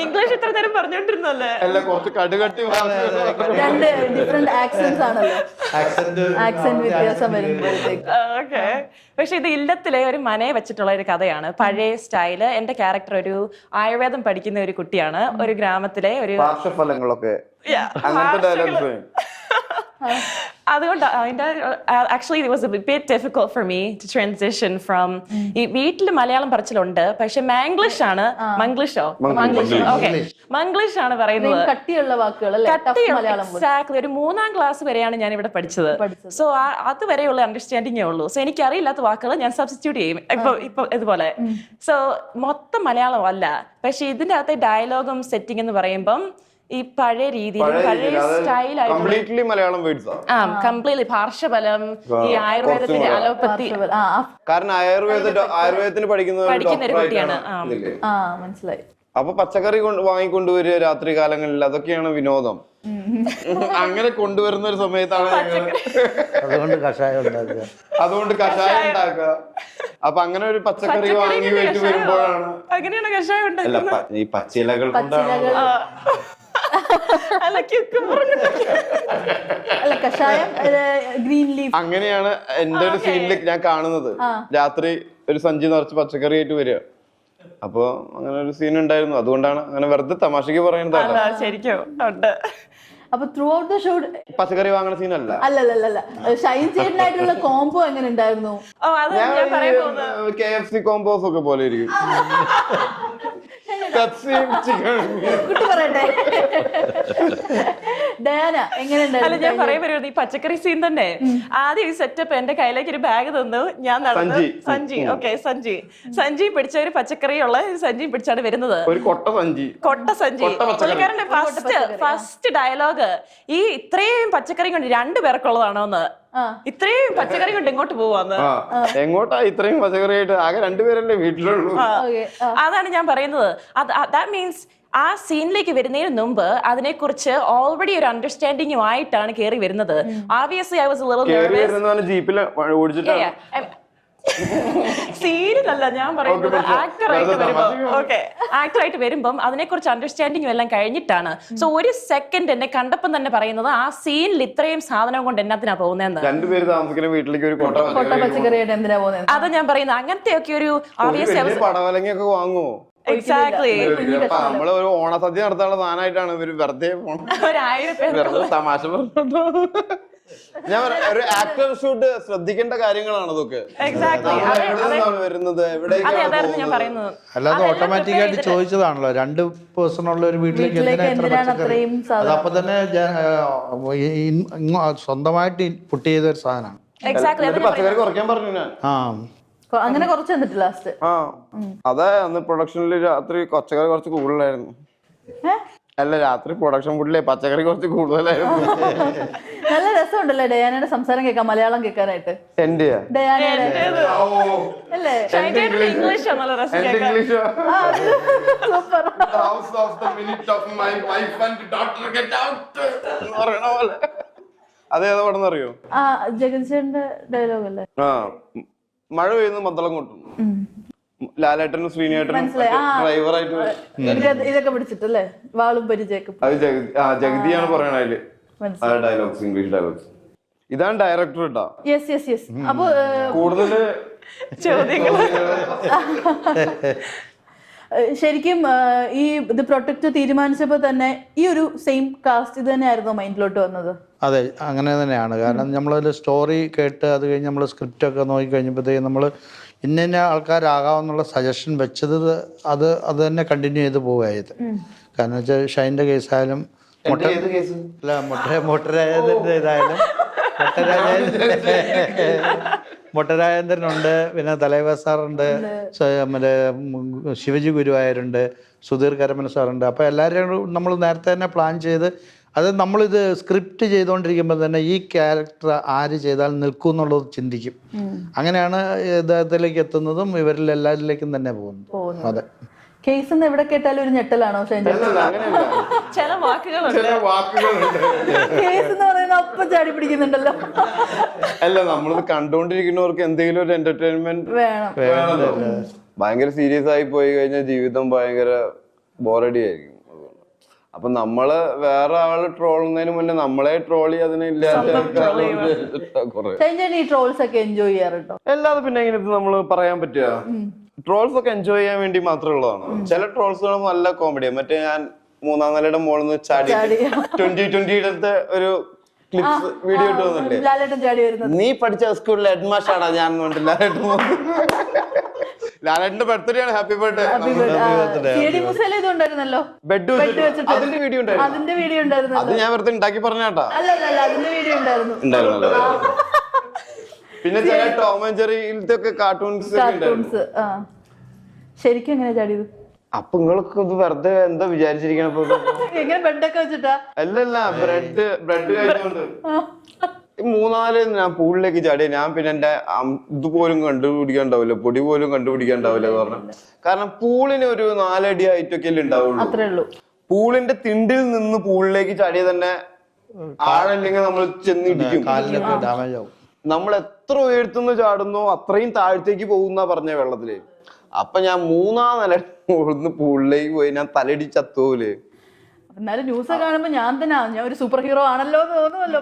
ഇംഗ്ലീഷ് ഇത്ര നേരം പറഞ്ഞോണ്ടിരുന്നല്ലേ? അല്ല കുറച്ച് കടുകട്ടി രണ്ട് ഡിഫറെന്റ് ആക്സെന്റ്സ് ആണല്ലോ, ആക്സെന്റ് വ്യത്യാസം വരുമ്പോഴത്തേക്ക്. ഓക്കെ. പക്ഷെ ഇത് ഇല്ലത്തിലെ ഒരു മനയെ വെച്ചിട്ടുള്ള ഒരു കഥയാണ്, പഴയ സ്റ്റൈല്. എന്റെ ക്യാരക്ടർ ഒരു ആയുർവേദം പഠിക്കുന്ന ഒരു കുട്ടിയാണ്, ഒരു ഗ്രാമത്തിലെ ഒരു പാർശ്വഫലങ്ങളൊക്കെ അങ്ങനത്തെ ഡയലോഗ്സ്. അതുകൊണ്ട് അതിന്റെ actually it was a bit difficult for me to transition from ഈ വീട്ടിൽ മലയാളം പറച്ചിലുണ്ട്, പക്ഷെ മംഗ്ലീഷ് ആണ്. മംഗ്ലീഷോ? ഓക്കെ, മംഗ്ലീഷ് ആണ് പറയുന്നത്. കട്ടിയുള്ള വാക്കുകൾ അല്ലേ? എക്സാക്ട്ലി. ഒരു 3ാം ക്ലാസ് വരെയാണ് ഞാൻ ഇവിടെ പഠിച്ചത്. സോ അതുവരെയുള്ള അണ്ടർസ്റ്റാൻഡിങ്ങേ ഉള്ളൂ. സോ എനിക്ക് അറിയില്ലാത്ത വാക്കുകൾ ഞാൻ സബ്സ്റ്റിറ്റ്യൂട്ട് ചെയ്യും ഇപ്പൊ ഇതുപോലെ. സോ മൊത്തം മലയാളം അല്ല, പക്ഷെ ഇതിന്റെ അകത്തെ ഡയലോഗും സെറ്റിംഗ് എന്ന് പറയുമ്പം ഈ പഴയ രീതിയിൽ പഴയ സ്റ്റൈലായിട്ട് കംപ്ലീറ്റ്ലി മലയാളം വേർഡ്സ്. കംപ്ലീറ്റ്ലി പാർശ്വഫലം, ഈ ആയുർവേദത്തിന്റെ അലോപ്പത്തി. കാരണം ആയുർവേദത്തിന് പഠിക്കുന്ന ഒരു കുട്ടിയാണ്. മനസ്സിലായി. അപ്പൊ പച്ചക്കറി വാങ്ങിക്കൊണ്ടുവരിക രാത്രി കാലങ്ങളിൽ, അതൊക്കെയാണ് വിനോദം. അങ്ങനെ കൊണ്ടുവരുന്ന ഒരു സമയത്താണ് അതുകൊണ്ട് കഷായം ഉണ്ടാക്കുക. അപ്പൊ അങ്ങനെ ഒരു പച്ചക്കറി വാങ്ങി വെച്ച് വരുമ്പോഴാണ് അങ്ങനെയാണ് കഷായം ഉണ്ടാക്കുന്നത്. അല്ല ഈ പച്ചിലകൾ കൊണ്ടാണ്. അല്ല കഷായം, ഗ്രീൻ ലീഫ്. അങ്ങനെയാണ് എന്റെ ഒരു സീനിൽ ഞാൻ കാണുന്നത്. രാത്രി ഒരു സഞ്ചി നിറച്ച് പച്ചക്കറി ആയിട്ട് വരിക. അപ്പൊ അങ്ങനെ ഒരു സീൻ ഉണ്ടായിരുന്നു. അതുകൊണ്ടാണ് അങ്ങനെ വെറുതെ തമാശക്ക് പറയുന്നത്. ശരിക്കും ഉണ്ട്. അപ്പൊ ത്രൂ ഔട്ട് ദ ഷൂട്ട് പച്ചക്കറി വാങ്ങുന്ന സീനല്ല. അല്ലല്ല, ഷൈൻ ചേട്ടനായിട്ടുള്ള കോംബോ എങ്ങനെ ഉണ്ടായിരുന്നു? KFC കോംബോസ് ഒക്കെ പോലെ ഇരിക്കും. കുട്ടി പറയട്ടെ, ഡയാന എങ്ങനെ അല്ല ഞാൻ പറയാൻ വരുന്നത് ഈ പച്ചക്കറി സീൻ തന്നെ. ആദ്യം ഈ സെറ്റപ്പ് എന്റെ കയ്യിലേക്ക് ഒരു ബാഗ് തന്നു, ഞാൻ നടന്നു സഞ്ചി പിടിച്ച ഒരു പച്ചക്കറിയുള്ള സഞ്ചി പിടിച്ചാണ് വരുന്നത്. കൊട്ട സഞ്ചി. പുള്ളിക്കാരന്റെ ഫസ്റ്റ് ഡയലോഗ് ഈ ഇത്രയും പച്ചക്കറി കൊണ്ട് 2 പേർക്കുള്ളതാണോ എന്ന്, ഇത്രയും പച്ചക്കറി കൊണ്ട് എങ്ങോട്ട് പോവാന്ന്. എങ്ങോട്ടാ ഇത്രയും പച്ചക്കറി ആയിട്ട്? ആകെ 2 പേരല്ലേ വീട്ടിലുള്ളൂ. അതാണ് ഞാൻ പറയുന്നത്. ദാറ്റ് മീൻസ് ആ സീനിലേക്ക് വരുന്നതിന് മുമ്പ് അതിനെക്കുറിച്ച് ഓൾറെഡി ഒരു അണ്ടർസ്റ്റാൻഡിംഗ് ആയിട്ടാണ് കയറി വരുന്നത്. Obviously I was a little nervous. ജീപ്പിൽ ഓടിച്ചിട്ടാണ് സീരിയലല്ല ഞാൻ പറയുന്നത്, ആക്ടറായിട്ട് വരുമ്പം അതിനെക്കുറിച്ച് അണ്ടർസ്റ്റാൻഡിംഗ് എല്ലാം കഴിഞ്ഞിട്ടാണ്. സോ ഒരു സെക്കൻഡ് എന്നെ കണ്ടപ്പം തന്നെ പറയുന്നത് ആ സീനിൽ ഇത്രയും സാധനം കൊണ്ട് എന്നാത്തിനാ പോകുന്നതെന്ന്. 2 പേര് താമസിക്കുന്ന വീട്ടിലേക്ക് ഒരു കൊട്ട പച്ചക്കറിയായിട്ട് എന്തിനാ പോകുന്നത്? അതാ ഞാൻ പറയുന്നത്. അങ്ങനത്തെ ഒക്കെ ഒരു പടവലങ്ങയൊക്കെ വാങ്ങുമോ? എക്സാക്ട്ലി. നമ്മള് ഒരു ഓണസദ്യ നടത്താനുള്ള സാധനമായിട്ടാണ് ഇവര് വെറുതെ തമാശ പറഞ്ഞോ. ഞാൻ ഒരു ആക്ടർ ഷൂട്ട് ശ്രദ്ധിക്കേണ്ട കാര്യങ്ങളാണ് അതൊക്കെ. വരുന്നത് അല്ലാതെ ഓട്ടോമാറ്റിക്കായിട്ട് ചോദിച്ചതാണല്ലോ. 2 പേഴ്സണുള്ള ഒരു വീട്ടിലേക്ക് അതപ്പൊ തന്നെ സ്വന്തമായിട്ട് പുട്ട് ചെയ്ത ഒരു സാധനമാണ്. പച്ചക്കറി കുറയ്ക്കാൻ പറഞ്ഞു ഞാൻ. അങ്ങനെ കുറച്ച് തന്നിട്ട് ലാസ്റ്റ്. അതെ, അന്ന് പ്രൊഡക്ഷനിൽ രാത്രി പച്ചക്കറി കുറച്ച് കൂടുതലായിരുന്നു. അല്ല, രാത്രി പ്രൊഡക്ഷൻ ഫുഡിലെ പച്ചക്കറി കുറച്ച് കൂടുതലായിരുന്നു. നല്ല രസമുണ്ടല്ലേ ഡയാനയുടെ സംസാരം കേൾക്കാൻ, മലയാളം കേൾക്കാനായിട്ട്. എന്റെയാ? ഡയാനയുടെ അല്ലേ? English super. അതേതാ പടം അറിയോ? ജഗദീശന്റെ ഡയലോഗ് അല്ലേ? മഴ പെയ്യുന്ന മദ്ദളം കൊട്ടും. ലാലേട്ടനും ശ്രീനേട്ടനും ഡ്രൈവറായിട്ട് ഇതൊക്കെ പിടിച്ചിട്ടല്ലേ വാളും പരിചയൊക്കെ. അത് ജഗതിയാണ് പറയണ അതില് ഡയലോഗ്സ്, ഇംഗ്ലീഷ് ഡയലോഗ്സ്. ഇതാണ് ഡയറക്ടർ കേട്ടോ. അപ്പൊ കൂടുതല് ചോദ്യങ്ങൾ. ശരിക്കും ഈ ഇത് പ്രൊട്ടക്ട് തീരുമാനിച്ചപ്പോ തന്നെ ഈ ഒരു സെയിം കാസ്റ്റ് ഇത് തന്നെയായിരുന്നോ മൈൻഡിലോട്ട് വന്നത്? അതെ, അങ്ങനെ തന്നെയാണ്. കാരണം നമ്മളൊരു സ്റ്റോറി കേട്ട് അത് കഴിഞ്ഞ് നമ്മൾ സ്ക്രിപ്റ്റ് ഒക്കെ നോക്കി കഴിഞ്ഞപ്പോഴത്തേക്കും നമ്മൾ ഇന്ന ആൾക്കാരാകാമെന്നുള്ള സജഷൻ വെച്ചത് അത് തന്നെ കണ്ടിന്യൂ ചെയ്ത് പോവുകയായത്. കാരണം വെച്ചാൽ ഷൈൻ്റെ കേസായാലും മൊട്ടരാജേന്ദ്രൻ്റെ ഇതായാലും മൊട്ടരാജേന്ദ്രനുണ്ട്, പിന്നെ തലൈവ സാറുണ്ട്, മറ്റേ ശിവജി ഗുരുവായൂരുണ്ട്, സുധീർ കരമന സാറുണ്ട്. അപ്പോൾ എല്ലാവരും നമ്മൾ നേരത്തെ തന്നെ പ്ലാൻ ചെയ്ത് അത് നമ്മളിത് സ്ക്രിപ്റ്റ് ചെയ്തുകൊണ്ടിരിക്കുമ്പോൾ തന്നെ ഈ ക്യാരക്ടർ ആര് ചെയ്താൽ നിൽക്കും എന്നുള്ളത് ചിന്തിക്കും. അങ്ങനെയാണ് ഇദ്ദേഹത്തിലേക്ക് എത്തുന്നതും ഇവരിൽ എല്ലാവരിലേക്കും തന്നെ പോകുന്നു. അതെ. കേസ് എവിടെ കേട്ടാലും ഒരു ഞെട്ടലാണോ ഷൈൻജേട്ടൻ? അങ്ങനെയല്ല, ചില വാക്കുകളുണ്ട്. ചില വാക്കുകളുണ്ട്. കേസ് എന്ന് പറയുന്നത് അപ്പം ചാടി പിടിക്കുന്നുണ്ടല്ലോ. അല്ല, നമ്മളിത് കണ്ടുകൊണ്ടിരിക്കുന്നവർക്ക് എന്തെങ്കിലും ഒരു എന്റർടൈൻമെന്റ് വേണം. ഭയങ്കര സീരിയസ് ആയി പോയി കഴിഞ്ഞാൽ ജീവിതം ഭയങ്കര ബോറടി ആയിരിക്കും. അപ്പൊ നമ്മള് വേറെ ആള് ട്രോളുന്നതിന് മുന്നേ നമ്മളെ ട്രോളി അതിനെ ഷൈൻജേട്ടൻ ഈ ട്രോൾസ് ഒക്കെ എൻജോയ് ചെയ്യാറുണ്ടോ? അല്ലാതെ പിന്നെ എങ്ങനെ ഇത് നമ്മള് പറയാൻ പറ്റുക? ട്രോൾസ് ഒക്കെ എൻജോയ് ചെയ്യാൻ വേണ്ടി മാത്രമുള്ളതാണ്. ചില ട്രോൾസുകൾ നല്ല കോമഡിയാണ്. മറ്റേ ഞാൻ 3-ാം നിലയുടെ മോളിൽ നിന്ന് ചാടി 2020 ഒരു ക്ലിപ്സ് വീഡിയോ ഇട്ട് വന്നില്ലേ, ലാലേട്ടൻ ചാടി വരുന്നത്. നീ പഠിച്ച സ്കൂളിലെ ഹെഡ്മാഷാടാ ഞാൻ ലാലേട്ടന്റെ ബർത്ത്ഡേ ആണ്. Happy birthday. ഇതുണ്ടായിരുന്നല്ലോ, ബെഡ് വെച്ചിട്ട് അതിന്റെ വീഡിയോ ഉണ്ടായിരുന്നു. അതിന്റെ വീഡിയോ ഉണ്ടായിരുന്നു. അത് ഞാൻ വെറുതെ ഉണ്ടാക്കി പറഞ്ഞാട്ടാ. അല്ല, അതിന്റെ വീഡിയോ ഉണ്ടായിരുന്നു. പിന്നെ ചില ടോം ആൻഡ് ജെറിയിലത്തെ ഒക്കെ കാർട്ടൂൺസ്. ശരിക്കും എങ്ങനെ ചാടിയത്? അപ്പൊ നിങ്ങൾക്ക് ഇത് വെറുതെ എന്താ വിചാരിച്ചിരിക്കണ? എങ്ങനെ ബെഡൊക്കെ വെച്ചിട്ടാ? അല്ലല്ല, ബ്രെഡ് കഴിച്ചോണ്ട് 3-4 ഞാൻ പൂളിലേക്ക് ചാടിയ. ഞാൻ പിന്നെ എന്റെ ഇതുപോലും കണ്ടുപിടിക്കാണ്ടാവില്ല, പൊടി പോലും കണ്ടുപിടിക്കാണ്ടാവില്ല എന്ന് പറഞ്ഞു. കാരണം പൂളിന് ഒരു 4 അടി ഹൈറ്റൊക്കെ അല്ലേ ഉണ്ടാവുള്ളൂ. അത്രേ ഉള്ളൂ. പൂളിന്റെ തിണ്ടിൽ നിന്ന് പൂളിലേക്ക് ചാടിയ തന്നെ ആഴല്ലെങ്കിൽ നമ്മൾ ചെന്നിടിക്കും, ഡാമേജ് ആവും. നമ്മൾ എത്ര ഉയർത്തുന്നു ചാടുന്നോ അത്രയും താഴത്തേക്ക് പോകുന്ന പറഞ്ഞ വെള്ളത്തില്. അപ്പൊ ഞാൻ 3-ാം നില പൂളിലേക്ക് പോയി ഞാൻ തലയിടി ചത്തോല്. എന്നാലും ന്യൂസ് കാണുമ്പോ ഞാൻ ഒരു സൂപ്പർ ഹീറോ ആണല്ലോ എന്ന് തോന്നുമല്ലോ.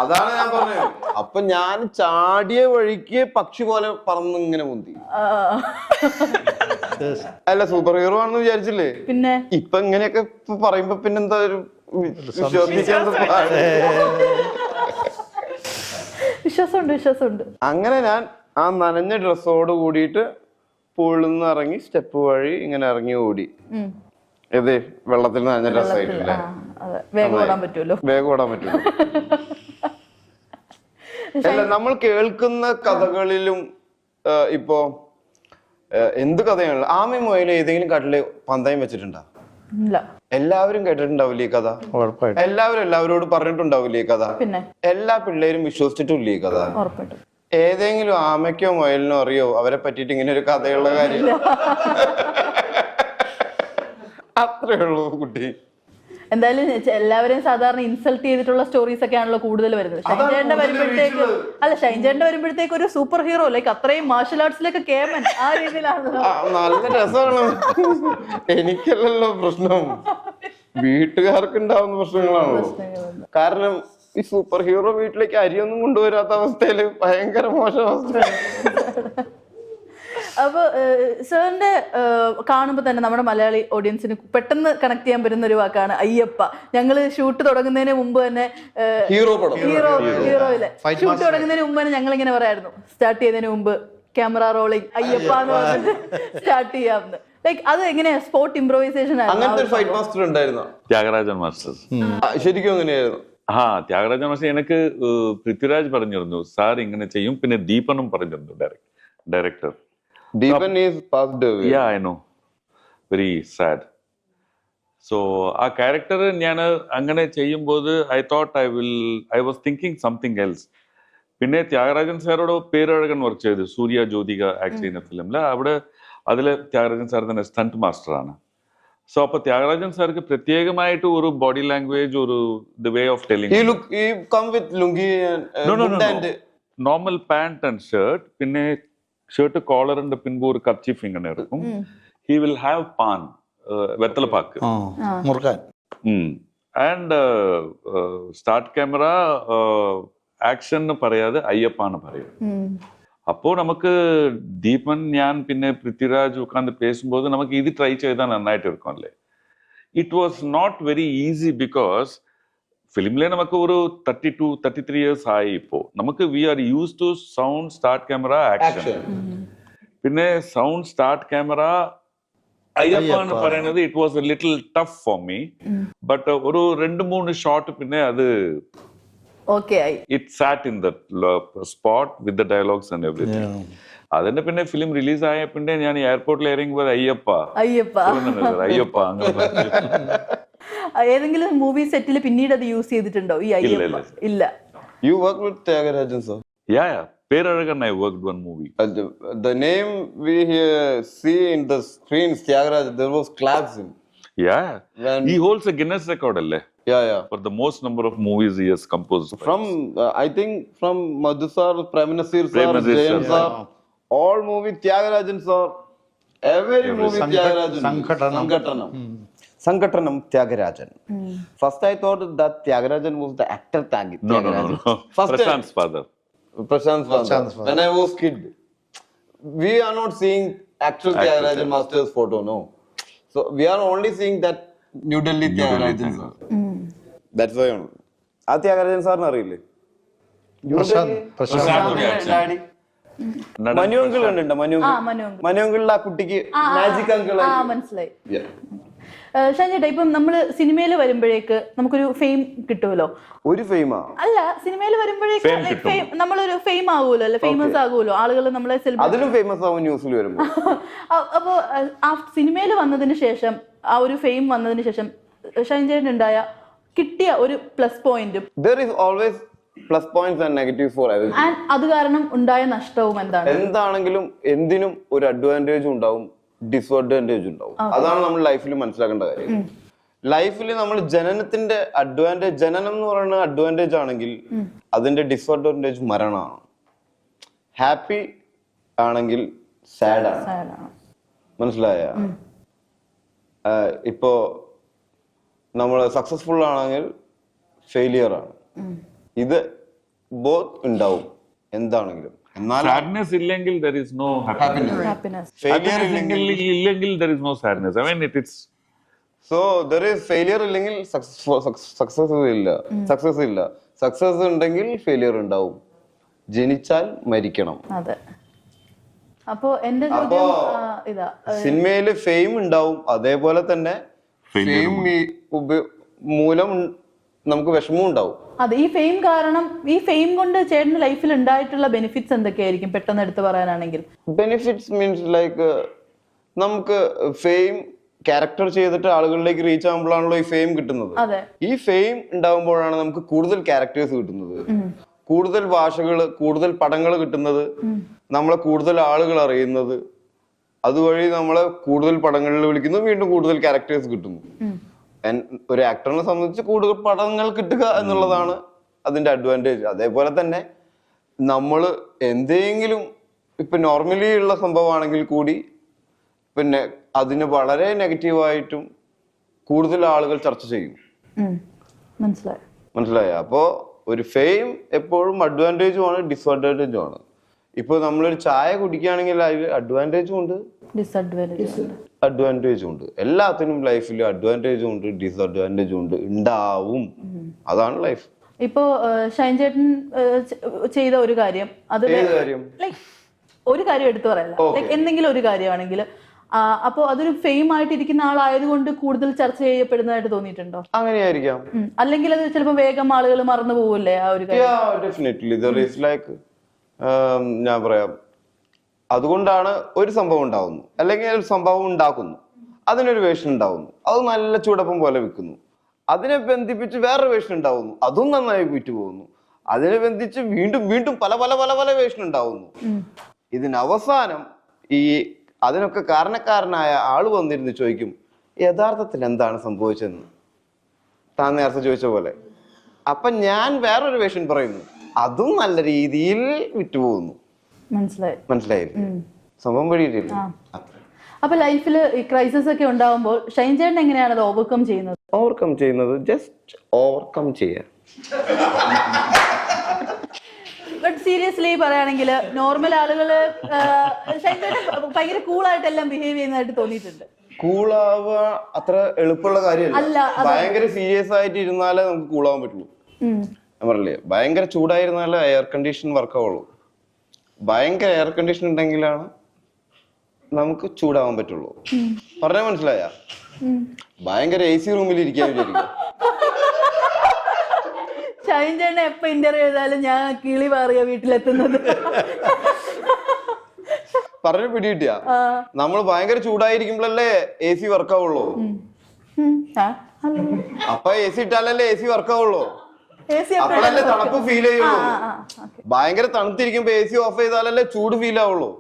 അതാണ് ഞാൻ പറഞ്ഞത്. അപ്പൊ ഞാൻ ചാടിയ വഴിക്ക് പക്ഷി പോലെ പറന്നിങ്ങനെ മുന്തി. അല്ല, സൂപ്പർ ഹീറോ ആണെന്ന് വിചാരിച്ചില്ലേ? പിന്നെ ഇപ്പൊ ഇങ്ങനെയൊക്കെ പറയുമ്പോ പിന്നെന്താ ഒരു വിശ്വാസമുണ്ട്. അങ്ങനെ ഞാൻ ആ നനഞ്ഞ ഡ്രസ്സോട് കൂടിയിട്ട് പൂളിൽ നിന്ന് ഇറങ്ങി സ്റ്റെപ്പ് വഴി ഇങ്ങനെ ഇറങ്ങി ഓടി. ഏത് വെള്ളത്തിൽ നനഞ്ഞ ഡ്രസ്സായിട്ടില്ലേ? വേഗം ഓടാൻ പറ്റുമല്ലോ. അല്ല, നമ്മൾ കേൾക്കുന്ന കഥകളിലും ഇപ്പോ എന്ത് കഥയാണല്ലോ, ആമി മൊയില് ഏതെങ്കിലും കടലില് പന്തയം വെച്ചിട്ടുണ്ടോ? എല്ലാവരും കേട്ടിട്ടുണ്ടാവില്ലേ ഈ കഥ? എല്ലാവരോട് പറഞ്ഞിട്ടുണ്ടാവില്ലേ ഈ കഥ? പിന്നെ എല്ലാ പിള്ളേരും വിശ്വസിച്ചിട്ടില്ലേ ഈ കഥ? ഏതെങ്കിലും ആമയ്ക്കോ മൊയലിനോ അറിയോ അവരെ പറ്റിയിട്ട് ഇങ്ങനെ ഒരു കഥയുള്ള കാര്യം? അത്രേ ഉള്ളൂ കുട്ടി. എന്തായാലും എല്ലാവരെയും സാധാരണ ഇൻസൾട്ട് ചെയ്തിട്ടുള്ള സ്റ്റോറീസ് ഒക്കെ ആണല്ലോ കൂടുതൽ വരുന്നത്. ഷൈൻജേട്ടന്റെ വരുമ്പോഴത്തേക്ക് ഒരു സൂപ്പർ ഹീറോ, ലൈക്ക് അത്രയും മാർഷൽ ആർട്സിലേക്ക് കേമൻ, ആ രീതിയിലാണല്ലോ. നല്ല രസമാണ്. എനിക്കല്ലല്ലോ പ്രശ്നം, വീട്ടുകാർക്ക് ഉണ്ടാവുന്ന പ്രശ്നങ്ങളാണല്ലോ. കാരണം ഈ സൂപ്പർ ഹീറോ വീട്ടിലേക്ക് അരിയൊന്നും കൊണ്ടുവരാത്ത അവസ്ഥയില് ഭയങ്കര മോശം അവസ്ഥയാണ്. അപ്പൊ സാറിന്റെ കാണുമ്പോ തന്നെ നമ്മുടെ മലയാളി ഓഡിയൻസിന് പെട്ടെന്ന് കണക്ട് ചെയ്യാൻ പറ്റുന്ന ഒരു വാക്കാണ് അയ്യപ്പ. ഞങ്ങള് ഷൂട്ട് തുടങ്ങുന്നതിന് മുമ്പ് തന്നെ ഹീറോയിലെ ഷൂട്ട് തുടങ്ങുന്നതിന് മുമ്പ് തന്നെ ഞങ്ങൾ ഇങ്ങനെ പറയായിരുന്നു, സ്റ്റാർട്ട് ചെയ്യുന്നതിന് മുമ്പ് ക്യാമറ റോളിംഗ് അയ്യപ്പ എന്ന് പറഞ്ഞിട്ട് സ്റ്റാർട്ട് ചെയ്യാമെന്ന്. ലൈക്ക് അത് എങ്ങനെയാ സ്പോട്ട് ഇംപ്രൂവൈസേഷൻ അങ്ങനത്തെ ഫൈറ്റ് മാസ്റ്റർ ഉണ്ടായിരുന്നു? ത്യാഗരാജൻ മാസ്റ്റർ. ശരിക്കും അങ്ങനെയായിരുന്നു. ത്യാഗരാജൻ മാസ്റ്റർ എനിക്ക് പൃഥ്വിരാജ് പറഞ്ഞിരുന്നു സാർ ഇങ്ങനെ ചെയ്യും. പിന്നെ ദീപനും പറഞ്ഞിരുന്നു director. Deepan is passed away. Yeah, I know. Very sad. So ആ ക്യാരക്ടർ ഞാൻ അങ്ങനെ ചെയ്യുമ്പോൾ I was thinking something else. പിന്നെ ത്യാഗരാജൻ സാറോട് പേരഴകൻ വർക്ക് ചെയ്തു, സൂര്യ ജ്യോതിക ആക്ട് ചെയ്യുന്ന ഫിലിമില്. അവിടെ അതില് ത്യാഗരാജൻ സാർ തന്നെ സ്റ്റണ്ട് മാസ്റ്റർ ആണ്. സോ അപ്പൊ ത്യാഗരാജൻ സാർക്ക് പ്രത്യേകമായിട്ട് ഒരു ബോഡി ലാംഗ്വേജ്, ഒരു the way of telling. He come with lungi and normal pant and shirt. പിന്നെ ഷർട്ട് കോളറിന്റെ പിൻപ് ഒരു കർച്ചീഫ് ഇങ്ങനെ இருக்கும். ഹി വിൽ ഹാവ് പാൻ, വെത്തലപ്പാക്ക്, ആൻഡ് സ്റ്റാർട്ട് ക്യാമറ ആക്ഷൻ പറയാതെ അയ്യപ്പാന്ന് പറയും. അപ്പോ നമുക്ക് ദീപൻ, ഞാൻ പിന്നെ പൃഥ്വിരാജ് ഉட்கார்ந்து பேசும்போது നമുക്ക് ഇത് ട്രൈ ചെയ്താൽ നന്നായിട്ട് இருக்கும் അല്ലേ. It was not very easy because ഫിലിമിലെ നമുക്ക് ഒരു 32-33 ഇയേഴ്സ് ആയി. ഇപ്പോ നമുക്ക് we are use to sound start camera action. പിന്നെ സൗണ്ട് സ്റ്റാർട്ട് ക്യാമറ അയ്യപ്പ എന്ന് പറയുന്നത് it was a little tough for me. But ഒരു 2-3 ഷോട്ട് പിന്നെ അത് it sat in the spot with the dialogues and everything. അതിന്റെ പിന്നെ ഫിലിം റിലീസ് ആയ പിന്നെ ഞാൻ എയർപോർട്ടിൽ ഇറങ്ങുമ്പോൾ അയ്യപ്പ അങ്ങനെ. ഏതെങ്കിലും മൂവി സെറ്റിൽ പിന്നീട് അത് യൂസ് ചെയ്തിട്ടുണ്ടോ ഈ അയ്യപ്പ? ഇല്ല. You work with Tyagarajan, sir? Yeah. Peraragan, I worked one movie. The name we see in the screens, Tyagarajan, there was claps in. Yeah. When- He holds a Guinness record, alle, Yeah. for the most number of movies he has composed. From, I think from Madhu sir, Prem Nasir sir, Prem Nasir Jain sir. sir, all movie Tyagarajan sir, every movie Tyagarajan. Sankatanam Tyagarajan. First I thought that Tyagarajan was the actor No. First Prashant's father. Prashant's father. When I was kid, we are not seeing actual Tyagarajan master's photo, no. So we are only seeing that New Delhi Tyagarajan sir. That's why only. ആ Tyagarajan സാറിന് അറിയില്ലേ? Manu uncle കണ്ടിട്ടുണ്ടോ? മനു അങ്കിളിൽ ആ കുട്ടിക്ക് magic uncle. മനസ്സിലായി. ഷൈൻചേട്ടാ, ഇപ്പം നമ്മള് സിനിമയിൽ വരുമ്പോഴേക്ക് നമുക്കൊരു ഫെയിം കിട്ടുമല്ലോ. ഒരു ഫെയിമാ അല്ല, സിനിമയിൽ വരുമ്പോഴേക്ക് നമ്മളൊരു ഫെയിം ആകുമല്ലോ, അല്ലെ ഫേമസ് ആകുമല്ലോ, ആളുകൾ നമ്മളെ അതിലും ഫേമസ് ആവും ന്യൂസിൽ വരുമ്പോ. അപ്പോ ആ സിനിമയിൽ വന്നതിന് ശേഷം, ആ ഒരു ഫെയിം വന്നതിന് ശേഷം ഷൈൻചേട്ടൻ ഉണ്ടായ കിട്ടിയ ഒരു പ്ലസ് പോയിന്റും there is always plus points and negatives for everything. And അത് കാരണം ഉണ്ടായ നഷ്ടവും എന്താണ്? എന്താണെങ്കിലും എന്തിനും ഒരു അഡ്വാൻറ്റേജ് ഉണ്ടാവും, ഡിസ്അഡ്വാൻറ്റേജ് ഉണ്ടാവും. അതാണ് നമ്മൾ ലൈഫിൽ മനസ്സിലാക്കേണ്ട കാര്യം. ലൈഫിൽ നമ്മൾ ജനനത്തിന്റെ അഡ്വാൻറ്റേജ്, ജനനം എന്ന് പറയുന്ന അഡ്വാൻറ്റേജ് ആണെങ്കിൽ അതിന്റെ ഡിസ്അഡ്വാൻറ്റേജ് മരണമാണ്. ഹാപ്പി ആണെങ്കിൽ സാഡ് ആണ്. മനസ്സിലായ? ഇപ്പോ നമ്മൾ സക്സസ്ഫുൾ ആണെങ്കിൽ ഫെയിലിയർ ആണ്. ഇത് ബോത്ത് ഉണ്ടാവും എന്താണെങ്കിലും. എന്നാൽ Sadness illengil, there is no happiness. Happiness. Failure Illengil, there is no sadness. I mean, it's so there is failure ഇല്ലെങ്കിൽ സക്സസ് ഇല്ല. സക്സസ് ഉണ്ടെങ്കിൽ ഫെയിലിയർ ഉണ്ടാവും. ജനിച്ചാൽ മരിക്കണം. അതെ. അപ്പോ എന്റെ ചോദ്യം ഇതാ, സിനിമയില് ഫെയിം ഉണ്ടാവും, അതേപോലെ തന്നെ ഫെയിം മൂലം നമുക്ക് വിഷമവും ഉണ്ടാവും. അതെ. ഈ ഫെയിം കാരണം, ഈ ഫെയിം കൊണ്ട് ചേട്ടന്റെ ലൈഫിൽ ഉണ്ടായിട്ടുള്ള ബെനിഫിറ്റ്സ് എന്തൊക്കെയായിരിക്കും പെട്ടെന്ന് എടുത്ത് പറയാനാണെങ്കിൽ? ബെനിഫിറ്റ്സ് മീൻസ് ലൈക്ക് നമുക്ക് ഫെയിം ക്യാരക്ടർ ചെയ്തിട്ട് ആളുകളിലേക്ക് റീച്ച് ആകുമ്പോഴാണല്ലോ ഈ ഫെയിം കിട്ടുന്നത്. അതെ. ഈ ഫെയിം ഉണ്ടാകുമ്പോഴാണ് നമുക്ക് കൂടുതൽ ക്യാരക്ടേഴ്സ് കിട്ടുന്നത്, കൂടുതൽ ഭാഷകള്, കൂടുതൽ പടങ്ങൾ കിട്ടുന്നത്, നമ്മളെ കൂടുതൽ ആളുകൾ അറിയുന്നത്. അതുവഴി നമ്മളെ കൂടുതൽ പടങ്ങളിൽ വിളിക്കുന്നു, വീണ്ടും കൂടുതൽ ക്യാരക്ടേഴ്സ് കിട്ടുന്നു. ഒരു ആക്ടറിനെ സംബന്ധിച്ച് കൂടുതൽ പടങ്ങൾ കിട്ടുക എന്നുള്ളതാണ് അതിന്റെ അഡ്വാൻറ്റേജ്. അതേപോലെ തന്നെ നമ്മൾ എന്തെങ്കിലും ഇപ്പൊ നോർമലി ഉള്ള സംഭവമാണെങ്കിൽ കൂടി പിന്നെ അതിന് വളരെ നെഗറ്റീവായിട്ടും കൂടുതൽ ആളുകൾ ചർച്ച ചെയ്യും. മനസ്സിലായ? അപ്പോ ഒരു ഫെയിം എപ്പോഴും അഡ്വാൻറ്റേജും ആണ് ഡിസ്അഡ്വാൻറ്റേജും ആണ്. ഇപ്പൊ നമ്മളൊരു ചായ കുടിക്കുകയാണെങ്കിൽ അതിൽ അഡ്വാൻറ്റേജും ഉണ്ട്, അഡ്വാൻറ്റേജും ഉണ്ട്. എല്ലാത്തിനും ലൈഫിൽ അഡ്വാൻറ്റേജും ഉണ്ട്, ഡിസ്അഡ്വാൻറ്റേജും ഉണ്ട്, ഉണ്ടാവും. അതാണ് ലൈഫ്. ഇപ്പോ ഷൈൻചേട്ടൻ ചെയ്ത ഒരു കാര്യം, അത് ലൈക്ക് ഒരു കാര്യം എടുത്തു പറയല്ല, ലൈക്ക് എന്തെങ്കിലും ഒരു കാര്യമാണെങ്കിൽ അപ്പോ അതൊരു ഫെയിം ആയിട്ടിരിക്കുന്ന ആളായതുകൊണ്ട് കൂടുതൽ ചർച്ച ചെയ്യപ്പെടുന്നതായിട്ട് തോന്നിയിട്ടുണ്ടോ? അങ്ങനെയായിരിക്കാം. അല്ലെങ്കിൽ അത് ചിലപ്പോൾ വേഗം ആളുകൾ മറന്നു പോവില്ലേ ആ ഒരു കാര്യം? ഡെഫിനറ്റ്ലി ദർ ഈസ് ലൈക്ക്, ഞാൻ പറയാം, അതുകൊണ്ടാണ് ഒരു സംഭവം ഉണ്ടാവുന്നു, അല്ലെങ്കിൽ ഒരു സംഭവം ഉണ്ടാക്കുന്നു, അതിനൊരു വേഷം ഉണ്ടാവുന്നു, അത് നല്ല ചൂടപ്പം പോലെ വിൽക്കുന്നു. അതിനെ ബന്ധിപ്പിച്ച് വേറൊരു വേഷം ഉണ്ടാവുന്നു, അതും നന്നായി വിറ്റുപോകുന്നു. അതിനെ ബന്ധിച്ച് വീണ്ടും വീണ്ടും പല പല പല പല വേഷം ഉണ്ടാവുന്നു. ഇതിനവസാനം ഈ അതിനൊക്കെ കാരണക്കാരനായ ആള് വന്നിരുന്ന് ചോദിക്കും, യഥാർത്ഥത്തിൽ എന്താണ് സംഭവിച്ചതെന്ന്. താൻ നേരത്തെ ചോദിച്ച പോലെ. അപ്പൊ ഞാൻ വേറൊരു വേഷം പറയുന്നു, അതും നല്ല രീതിയിൽ വിറ്റുപോകുന്നു. മനസ്സിലായില്ലേ? സംഭവം വഴിയിട്ടില്ല. അപ്പൊ ലൈഫിൽ ഈ ക്രൈസിസ് ഒക്കെ ഉണ്ടാവുമ്പോൾ ഷൈൻചേട്ടൻ എങ്ങനെയാണ് അത് ഓവർകം ചെയ്യുന്നത്? ജസ്റ്റ് ഓവർകം ചെയ്യാൻ. ബട്ട് സീരിയസ്ലി പറയുകയാണെങ്കിൽ നോർമൽ ആളുകള് ഷൈൻചേട്ടൻ ഭയങ്കര കൂളായിട്ട് എല്ലാം ബിഹേവ് ചെയ്യുന്നതായിട്ട് തോന്നിയിട്ടുണ്ട്. കൂളാവുക അത്ര എളുപ്പമുള്ള കാര്യമല്ല. ഭയങ്കര സീരിയസ് ആയിട്ട് ഇരുന്നാലേ നമുക്ക് കൂളാവാൻ പറ്റുള്ളൂ. ഞാൻ പറഞ്ഞില്ലേ, ഭയങ്കര ചൂടായിരുന്നാലേ എയർ കണ്ടീഷൻ വർക്ക് ആവുള്ളൂ. ഭയങ്കര എയർ കണ്ടീഷൻ ഉണ്ടെങ്കിലാണ് നമുക്ക് ചൂടാവാൻ പറ്റുള്ളൂ. പറഞ്ഞാൽ മനസ്സിലായ? ഭയങ്കര AC റൂമിൽ ഇരിക്കാൻ വിചാരിക്കും. ഷൈൻചേട്ടൻ എപ്പോ ഇന്റർവ്യൂ ചെയ്താലും ഞാൻ കിളി പാറിയ വീട്ടിലെത്തുന്നത്. പറഞ്ഞു പിടികിട്ടിയ നമ്മൾ ഭയങ്കര ചൂടായിരിക്കുമ്പോഴല്ലേ AC വർക്ക് ആവുള്ളൂ. അപ്പൊ AC ഇട്ടാലല്ലേ AC വർക്ക് ആവുള്ളൂ. AC അപ്പോഴല്ലേ തണുപ്പ് ഫീൽ ചെയ്യുള്ളൂ. ഓക്കെ. ഭയങ്കര തണുത്തിരിക്കുമ്പോ AC ഓഫ് ചെയ്താലല്ലേ ചൂട് ഫീൽ ആവുള്ളൂ.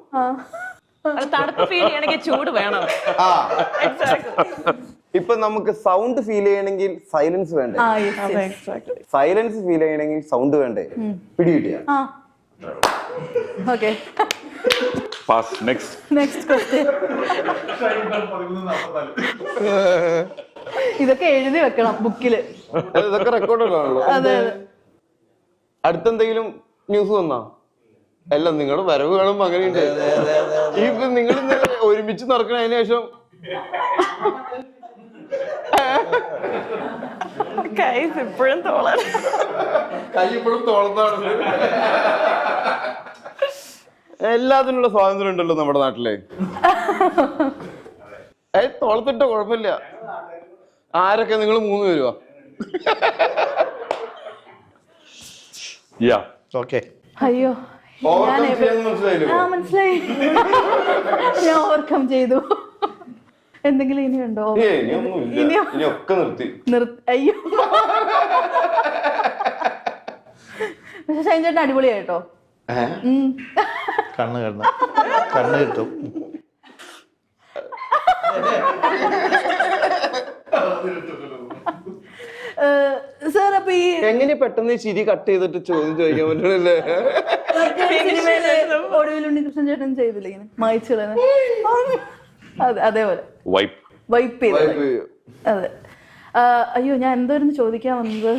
അത് തണുപ്പ് ഫീൽ ചെയ്യണമെങ്കിൽ ചൂട് വേണം. ആ ഇപ്പൊ നമുക്ക് സൗണ്ട് ഫീൽ ചെയ്യണമെങ്കിൽ സൈലൻസ് വേണ്ടേ? സൈലൻസ് ഫീൽ ചെയ്യണമെങ്കിൽ സൗണ്ട് വേണ്ടേ? പിടികിട്ടിയ? Okay, pass. Next question. ഇതൊക്കെ എഴുതി വെക്കണം ബുക്കില്. ഇതൊക്കെ റെക്കോർഡാണല്ലോ. അതെ. അടുത്തെന്തെങ്കിലും ന്യൂസ് വന്നാ? അല്ല, നിങ്ങളുടെ വരവ് കാണുമ്പോ അങ്ങനെയുണ്ട്. ഇപ്പൊ നിങ്ങൾ ഒരുമിച്ച് നടക്കണതിന് ശേഷം ഇപ്പോഴും തോളാണ്. കൈ ഇപ്പോഴും തോളത്താണ്. എല്ലാത്തിനുള്ള സ്വാതന്ത്ര്യം ഉണ്ടല്ലോ നമ്മുടെ നാട്ടിലെ. തോളത്തിട്ട കുഴപ്പമില്ല. ആരൊക്കെ? നിങ്ങൾ 3 പേരുവാ? Yeah okay. അയ്യോ, മനസ്സിലായി. ഞാൻ ഓവർകം ചെയ്തു. എന്തെങ്കിലും ഇനിയുണ്ടോ? ഇനിയൊക്കെ നിർത്തി. അയ്യോ, പക്ഷെ ഷൈൻ ചേട്ടൻ അടിപൊളിയായിട്ടോ. കണ്ണ് കിട്ടും. സാർ, അപ്പൊ ഈ എങ്ങനെ പെട്ടെന്ന് ചിരി കട്ട് ചെയ്തിട്ട് ചോദ്യം ചോദിക്കാൻ പറ്റണല്ലേ? ഒടുവിൽ ഉണ്ണികൃഷ്ണൻ ചേട്ടൻ ചെയ്തില്ല ഇങ്ങനെ മായിച്ചു അതേപോലെ വൈപ്പ് ചെയ്ത്. അതെ. അയ്യോ, ഞാൻ എന്തോരുന്ന് ചോദിക്കാൻ വന്നത്.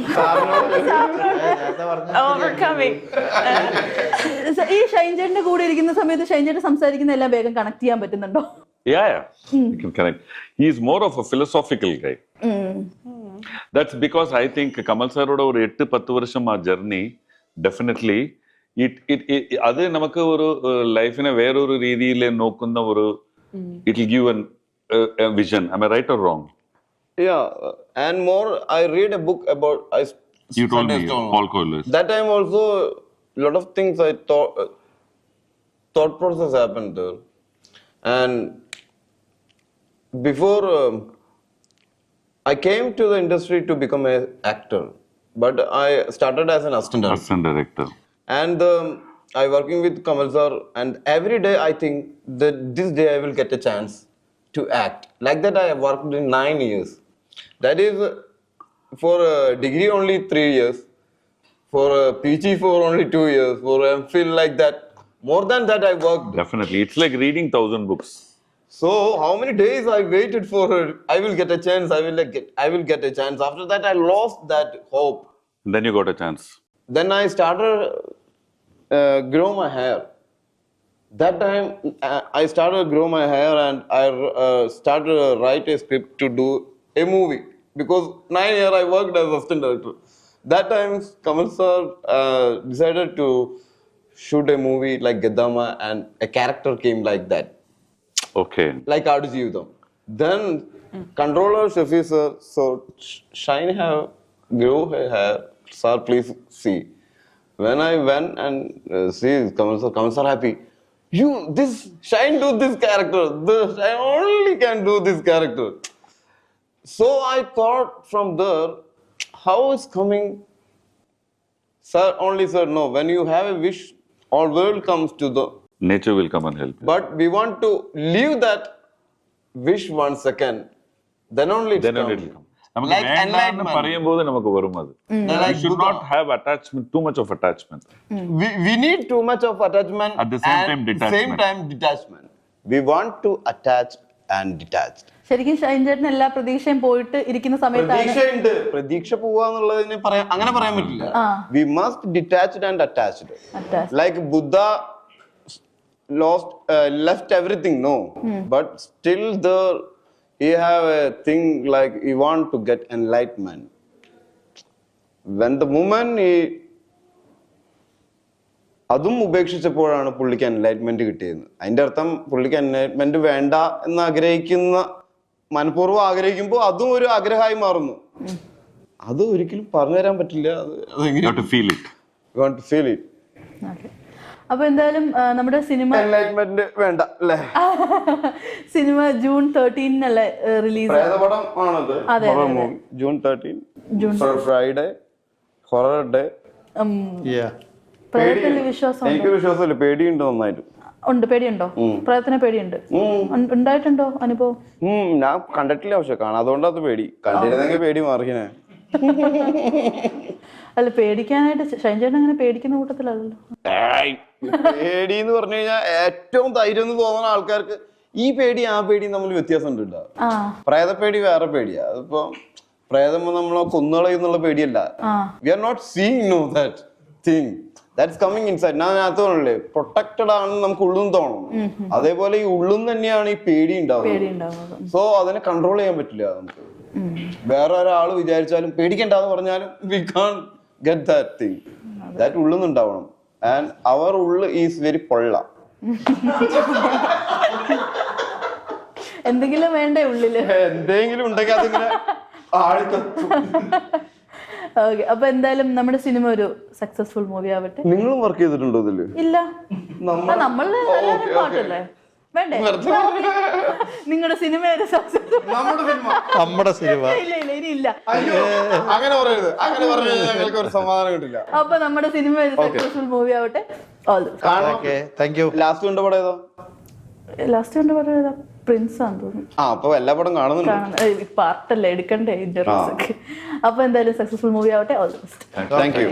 ഈ ഷൈൻ ചേട്ടന്റെ കൂടെ ഇരിക്കുന്ന സമയത്ത് ഷൈൻ ചേട്ടൻ സംസാരിക്കുന്ന എല്ലാം വേഗം കണക്ട് ചെയ്യാൻ പറ്റുന്നുണ്ടോ? Yeah. You can connect. He is more of a philosophical guy. That's because I think Kamal sir oda oru 8-10 varsham aa journey definitely it adu namakku oru life ine vera oru reethiyile nokkunna oru it will give a vision. Am I right or wrong? Yeah, and more I read a book about You told me Paul Coelho. That time also lot of things I thought process happened there. And before I came to the industry to become an actor, but I started as an assistant director. And I working with Kamal sir, and every day I think that this day I will get a chance to act. Like that I have worked in 9 years. That is for a degree only 3 years, for a PG for only 2 years, for MPhil like that. More than that I worked. Definitely. It's like reading 1,000 books. So how many days I waited for I will get a chance, I will get a chance. After that I lost that hope. Then you got a chance. Then I started grow my hair. That time I started grow my hair, and I started write a script to do a movie, because 9 years I worked as assistant director. That time Kamal sir decided to shoot a movie like Gaddama, and a character came like that. Okay. Like Aadu Jeevitham. Then controller Shafi sir, so Shine have grow her hair, sir please see. When I went and see Kamal sir happy. This Shine do this character. Shine only can do this character. So I thought from there, how is coming? Sir only sir, no. When you have a wish, all world comes to the. Nature will come and help you. But we want to leave that wish 1 second. Then only it will come. നമുക്ക് Like വേണ്ടാന്ന് enlightenment. പറയുമ്പോൾ നമുക്ക് വരും അത്. Like You should Buddha. not have attachment, too much of attachment. We need too much of attachment. At the same and time, detachment. Same time detachment. We want to attach and detach. ശരിക്കും ഷൈൻ ചേട്ടൻ എല്ലാ പ്രതീക്ഷയും പോയിട്ട് ഇരിക്കുന്ന സമയത്താണ് പ്രതീക്ഷയുണ്ട്. പ്രതീക്ഷ പോവാന്നുള്ളതിന് അങ്ങനെ പറയാൻ പറ്റില്ല. We must detached and attached. Like Buddha left everything, no. But still there he have a thing like he want to get enlightenment. When the moment he അതും ഉപേക്ഷിച്ചപ്പോഴാണ് പുള്ളിക്ക് എൻലൈറ്റ്മെന്റ് കിട്ടിയത്. അതിന്റെ അർത്ഥം പുള്ളിക്ക് എൻലൈറ്റ്മെന്റ് വേണ്ട എന്ന് ആഗ്രഹിക്കുന്ന, മനഃപൂർവ്വം ആഗ്രഹിക്കുമ്പോൾ അതും ഒരു ആഗ്രഹമായി മാറുന്നു. അത് ഒരിക്കലും പറഞ്ഞു തരാൻ പറ്റില്ല. You have to feel it. You want to feel it. Okay. അപ്പൊ എന്തായാലും നമ്മുടെ സിനിമ എൻലൈറ്റ്മെന്റ് വേണ്ട അല്ലേ? സിനിമ ജൂൺ 13 അല്ലേ റിലീസ്? പ്രേതപടം ആണത്. Horror movie. June 13 Friday, horror day. പ്രേതത്തിൽ വിശ്വാസം എനിക്ക് വിശ്വാസമില്ല, പേടിയുണ്ട് നന്നായിട്ട്. ഉണ്ട്? പേടിയുണ്ടോ? പ്രേതത്തിനെ പേടിയുണ്ട്? ഉണ്ടായിട്ടുണ്ടോ അനുഭവം? ഞാൻ കണ്ടിട്ടില്ല, പക്ഷെ കാണാതുകൊണ്ടത് പേടി. കണ്ടിരുന്നെങ്കിൽ പേടി മാറിയനെ. അല്ല, പേടിക്കാനായിട്ട് ഷൈൻ ചേട്ടൻ അങ്ങനെ പേടിക്കുന്ന കൂട്ടത്തിലല്ലോ. പേടി എന്ന് പറഞ്ഞു കഴിഞ്ഞാൽ ഏറ്റവും ധൈര്യം എന്ന് തോന്നുന്ന ആൾക്കാർക്ക് ഈ പേടി ആ പേടി തമ്മിൽ വ്യത്യാസം ഉണ്ട്. പ്രേതപ്പേടി വേറെ പേടിയാ. അതിപ്പോ പ്രേതം നമ്മളെ കൊന്നുകളയുന്നുള്ള പേടിയല്ല. We are not seeing no that thing that's coming inside. ഞാൻ നേരത്തെ പറഞ്ഞില്ലേ, പ്രൊട്ടക്റ്റഡ് ആണെന്ന് നമുക്ക് ഉള്ളും തോന്നുന്നു. അതേപോലെ ഈ ഉള്ളും തന്നെയാണ് ഈ പേടി ഉണ്ടാവുന്നത്. സോ അതിനെ കൺട്രോൾ ചെയ്യാൻ പറ്റില്ല നമുക്ക്. വേറെ ഒരാൾ വിചാരിച്ചാലും പേടിക്കണ്ടെന്ന് പറഞ്ഞാലും we can get that thing. That ഉള്ളുന്നുണ്ടാവണം. ആൻഡ് അവർ ഉള്ളു ഈസ് വെരി പൊള്ള. എന്തെങ്കിലും വേണ്ടേ ഉള്ളില്? എന്തെങ്കിലും ഉണ്ടെങ്കിൽ അതിങ്ങനെ ആളിക്കത്തും. ഓക്കെ, അപ്പൊ എന്തായാലും നമ്മുടെ സിനിമ ഒരു സക്സസ്ഫുൾ മൂവി ആവട്ടെ. നിങ്ങളും വർക്ക് ചെയ്തിട്ടുണ്ടോ ഇതില്? ഇല്ല, നമ്മള് പാട്ടല്ലേ വേണ്ടേ? നിങ്ങളുടെ സിനിമ ഒരു സക്സസ്ഫുൾ. നമ്മുടെ സിനിമ ഇല്ല ഇല്ല, ഇനിയില്ല. അങ്ങനെ പറയരുത്. അങ്ങനെ പറഞ്ഞാൽ ഞങ്ങൾക്ക് ഒരു സമാധാനം കിട്ടില്ല. അപ്പൊ നമ്മുടെ സിനിമ ഒരു സക്സസ്ഫുൾ മൂവി ആവട്ടെ. Thank you. ലാസ്റ്റ് കണ്ട പടം ഏതാ? ലാസ്റ്റ് കണ്ട പറയുക പ്രിൻസ് ആണെന്ന് തോന്നുന്നു. അപ്പൊ എല്ലാ പടം കാണുന്നുണ്ട്. പാർട്ടല്ലേ എടുക്കണ്ടേ ഇന്റർവ്യൂസ് ഒക്കെ. അപ്പൊ എന്തായാലും സക്സസ്ഫുൾ മൂവി ആവട്ടെ. All the best. Thank you.